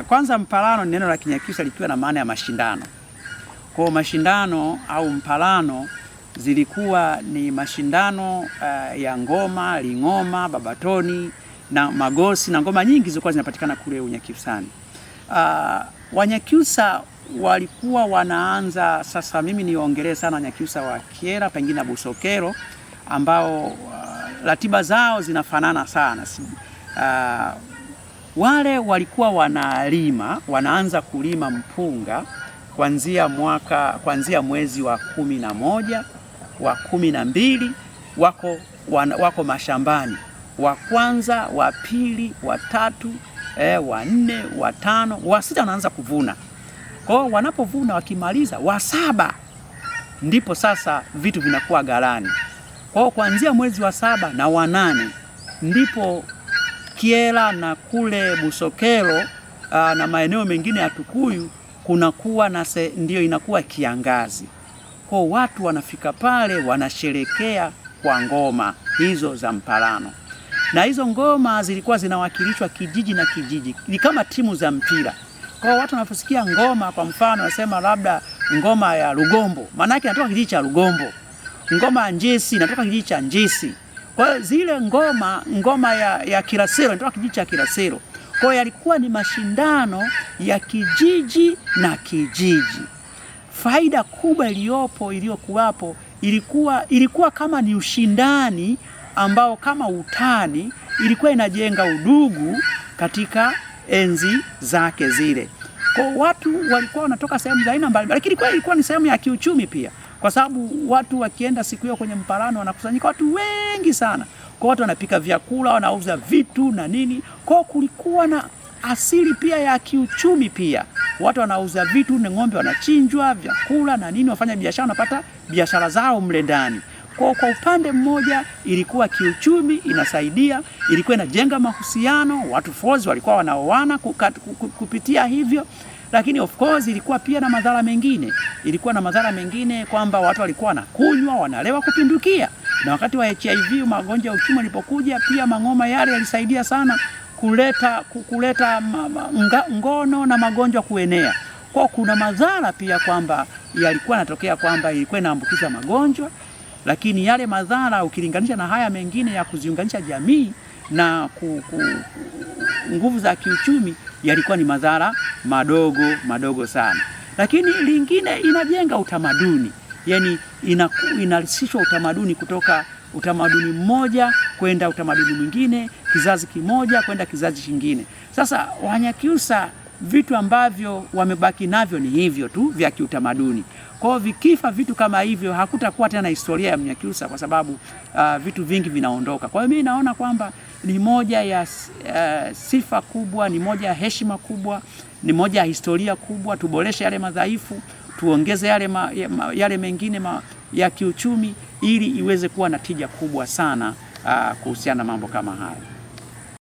Kwanza mpalano ni neno la Kinyakyusa likiwa na maana ya mashindano. Kwa mashindano au mpalano zilikuwa ni mashindano ya ngoma, lingoma, babatoni na magosi na ngoma nyingi zilikuwa zinapatikana kule Unyakyusani. Wanyakyusa walikuwa wanaanza sasa, mimi niongelee sana Wanyakyusa wa Kyela pengine na Busokelo ambao ratiba zao zinafanana sana. Wale walikuwa wanaanza kulima mpunga kuanzia mwezi wa 11, wa 12 wako mashambani. Wa kwanza, wa pili, wa tatu, wa 4, wa 5, wa 6 wanaanza kuvuna. Kwa hiyo wanapovuna wakimaliza wa 7 ndipo sasa vitu vinakuwa ghalani. Kwa hiyo kuanzia mwezi wa 7 na wa 8 ndipo Kyela na kule Busokelo na maeneo mengine ya Tukuyu kunakuwa ndio inakuwa kiangazi. Kwa watu wanafika pale wanasherekea kwa ngoma hizo za mpalano. Na hizo ngoma zilikuwa zinawakilishwa kijiji na kijiji. Ni kama timu za mpira. Kwa watu wanaposikia ngoma, kwa mfano nasema labda ngoma ya Rugombo, maana yake inatoka kijiji cha Rugombo. Ngoma ya Njesi inatoka kijiji cha Njesi. Kwa zile ngoma ya Kilasero inatoka kijiji cha Kilasero. Kwa yalikuwa ni mashindano ya kijiji na kijiji. Faida kubwa iliyokuwapo ilikuwa kama ni ushindani ambao kama utani, ilikuwa inajenga udugu katika enzi zake zile. Kwa watu walikuwa wanatoka sehemu za aina mbalimbali, lakini ilikuwa ni sehemu ya kiuchumi pia. Kwa sababu watu wakienda siku hiyo kwenye mpalano wanakusanyika watu wengi sana. Kwa watu wanapika vyakula, wanauza vitu na nini. Kwa kulikuwa na asili pia ya kiuchumi pia. Watu wanauza vitu, na ng'ombe wanachinjwa, vyakula na nini, wafanya biashara wanapata biashara zao mle ndani. Kwa upande mmoja ilikuwa kiuchumi inasaidia, ilikuwa inajenga mahusiano, watu force walikuwa wanaoana kupitia hivyo. Lakini of course ilikuwa pia na madhara mengine. Ilikuwa na madhara mengine kwamba watu walikuwa wanakunywa, wanalewa kupindukia. Na wakati wa HIV, magonjwa ya ukimwi yalipokuja, pia mangoma yale yalisaidia sana kuleta ngono na magonjwa kuenea. Kwa kuna madhara pia kwamba yalikuwa yanatokea kwamba ilikuwa inaambukiza magonjwa, lakini yale madhara ukilinganisha na haya mengine ya kuziunganisha jamii na nguvu za kiuchumi yalikuwa ni madhara madogo sana. Lakini lingine inajenga utamaduni. Yaani inarisishwa utamaduni kutoka utamaduni mmoja kwenda utamaduni mwingine, kizazi kimoja kwenda kizazi kingine. Sasa Wanyakyusa vitu ambavyo wamebaki navyo ni hivyo tu vya kiutamaduni. Kwa hiyo vikifa vitu kama hivyo hakutakuwa tena historia ya Mnyakyusa kwa sababu vitu vingi vinaondoka. Kwa hiyo mimi naona kwamba ni moja ya sifa kubwa, ni moja ya heshima kubwa, ni moja ya historia kubwa. Tuboreshe yale madhaifu, tuongeze yale mengine ya kiuchumi ili iweze kuwa na tija kubwa sana kuhusiana na mambo kama haya.